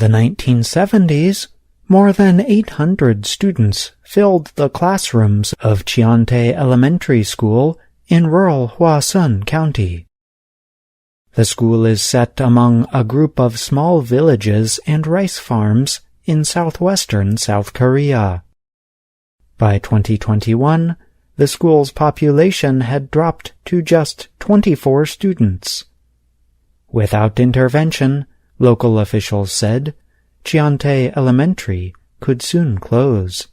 the 1970s, more than 800 students filled the classrooms of Cheontae Elementary School in rural Hwasun County. The school is set among a group of small villages and rice farms in southwestern South Korea. By 2021, the school's population had dropped to just 24 students. Without intervention, local officials said, Cheontae Elementary could soon close.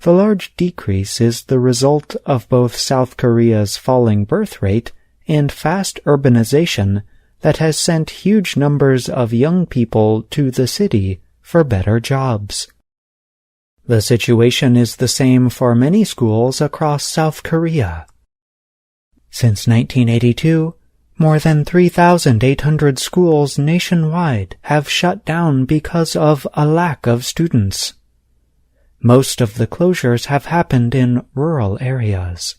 The large decrease is the result of both South Korea's falling birth rate and fast urbanization that has sent huge numbers of young people to the city for better jobs. The situation is the same for many schools across South Korea. Since 1982, more than 3,800 schools nationwide have shut down because of a lack of students. Most of the closures have happened in rural areas.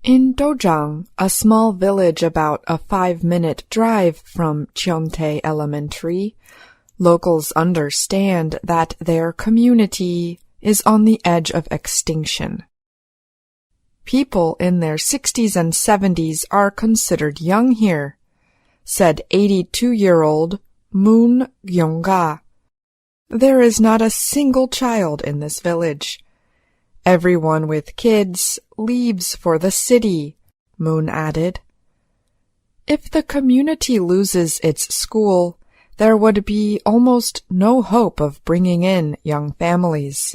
In Dojang, a small village about a 5-minute drive from Cheontae Elementary, locals understand that their community is on the edge of extinction. People in their 60s and 70s are considered young here, said 82-year-old Moon Gyong-ga. There is not a single child in this village. Everyone with kids leaves for the city, Moon added. If the community loses its school, there would be almost no hope of bringing in young families.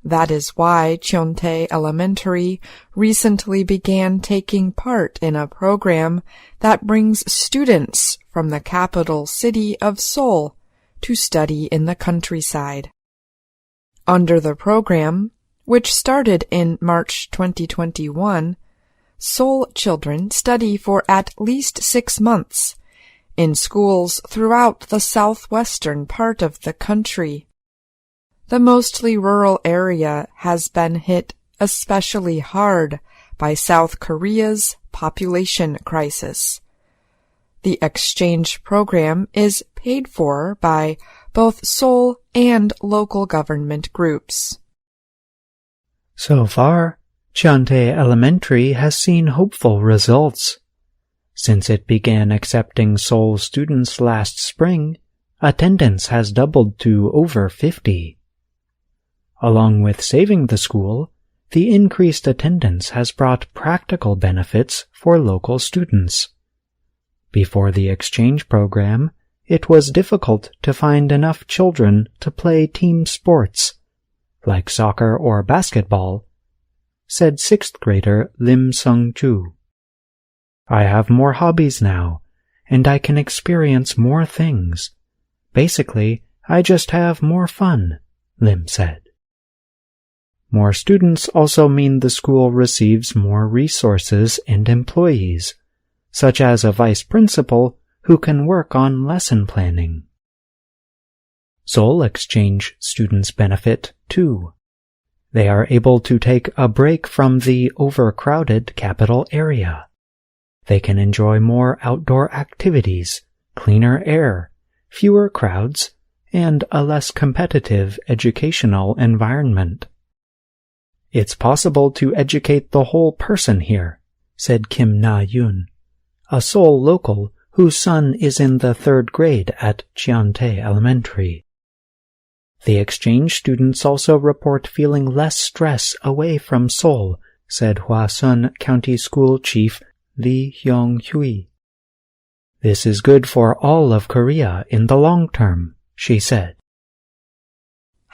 That is why Cheontae Elementary recently began taking part in a program that brings students from the capital city of Seoul to study in the countryside. Under the program, which started in March 2021, Seoul children study for at least 6 months in schools throughout the southwestern part of the country. The mostly rural area has been hit especially hard by South Korea's population crisis. The exchange program is paid for by both Seoul and local government groups. So far, Cheontae Elementary has seen hopeful results. Since it began accepting Seoul students last spring, attendance has doubled to over 50. Along with saving the school, the increased attendance has brought practical benefits for local students. Before the exchange program, it was difficult to find enough children to play team sports, like soccer or basketball, said 6th grader Lim Sung-ju. I have more hobbies now, and I can experience more things. Basically, I just have more fun, Lim said. More students also mean the school receives more resources and employees, such as a vice principal who can work on lesson planning. Seoul exchange students benefit, too. They are able to take a break from the overcrowded capital area. They can enjoy more outdoor activities, cleaner air, fewer crowds, and a less competitive educational environment. It's possible to educate the whole person here, said Kim Na-yoon, a Seoul local whose son is in the 3rd grade at Cheontae Elementary. The exchange students also report feeling less stress away from Seoul, said Hwasun County School Chief Lee Hyung-hui. This is good for all of Korea in the long term, she said.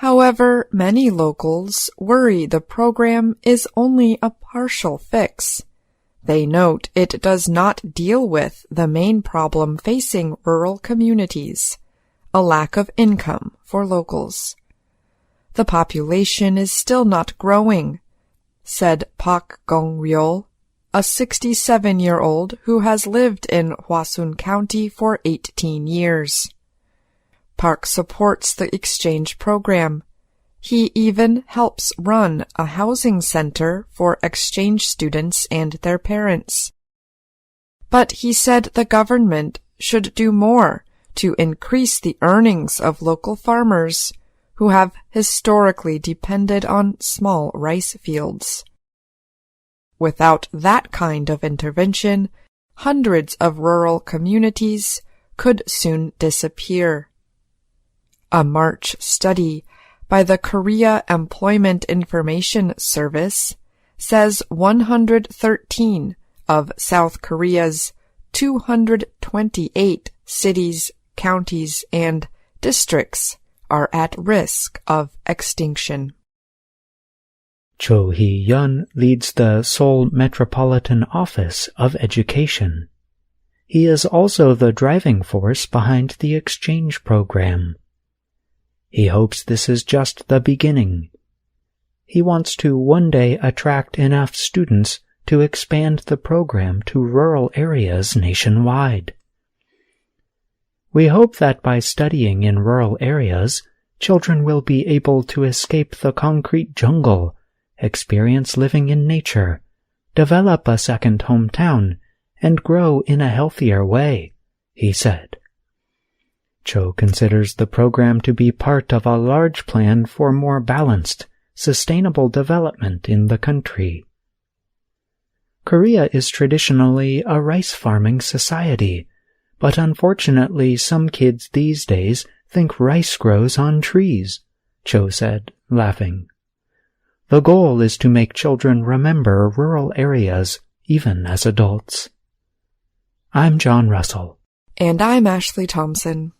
However, many locals worry the program is only a partial fix. They note it does not deal with the main problem facing rural communities, a lack of income for locals. The population is still not growing, said Park Gong-ryol, a 67-year-old who has lived in Hwasun County for 18 years. Park supports the exchange program. He even helps run a housing center for exchange students and their parents. But he said the government should do more to increase the earnings of local farmers who have historically depended on small rice fields. Without that kind of intervention, hundreds of rural communities could soon disappear. A March study by the Korea Employment Information Service says 113 of South Korea's 228 cities, counties, and districts are at risk of extinction. Cho Hee-yeon leads the Seoul Metropolitan Office of Education. He is also the driving force behind the exchange program. He hopes this is just the beginning. He wants to one day attract enough students to expand the program to rural areas nationwide. We hope that by studying in rural areas, children will be able to escape the concrete jungle, experience living in nature, develop a second hometown, and grow in a healthier way, he said. Cho considers the program to be part of a large plan for more balanced, sustainable development in the country. Korea is traditionally a rice farming society, but unfortunately some kids these days think rice grows on trees, Cho said, laughing. The goal is to make children remember rural areas even as adults. I'm John Russell. And I'm Ashley Thompson.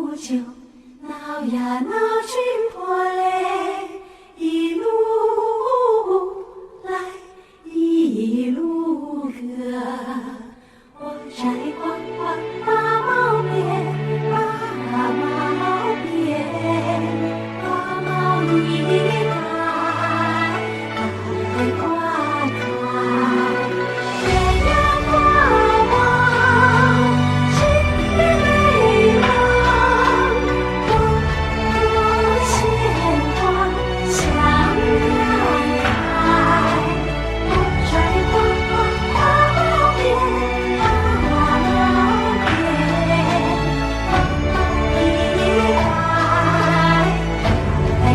路就闹呀闹去破嘞，一路来一路歌，我摘花花把毛编，把毛编，把毛一开花开，月亮挂望，星月美望，我牵挂向阳开，我摘花花把毛编，把毛编，把毛一开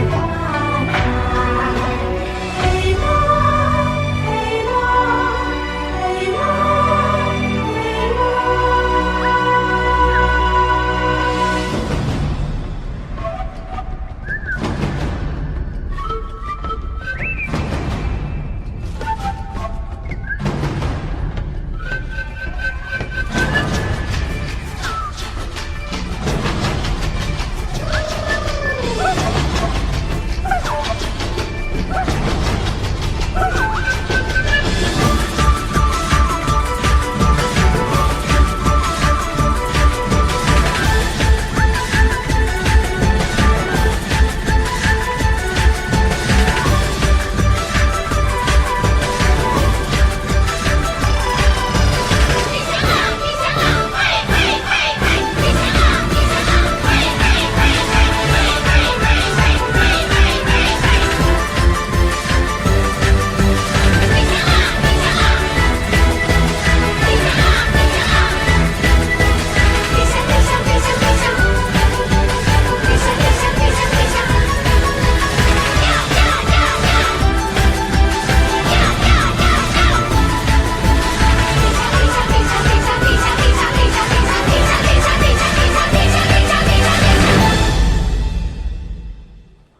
花开，嘿啦嘿啦嘿啦嘿啦。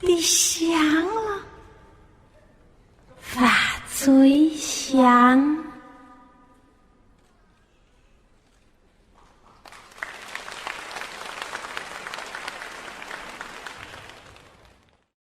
你香了，发最香。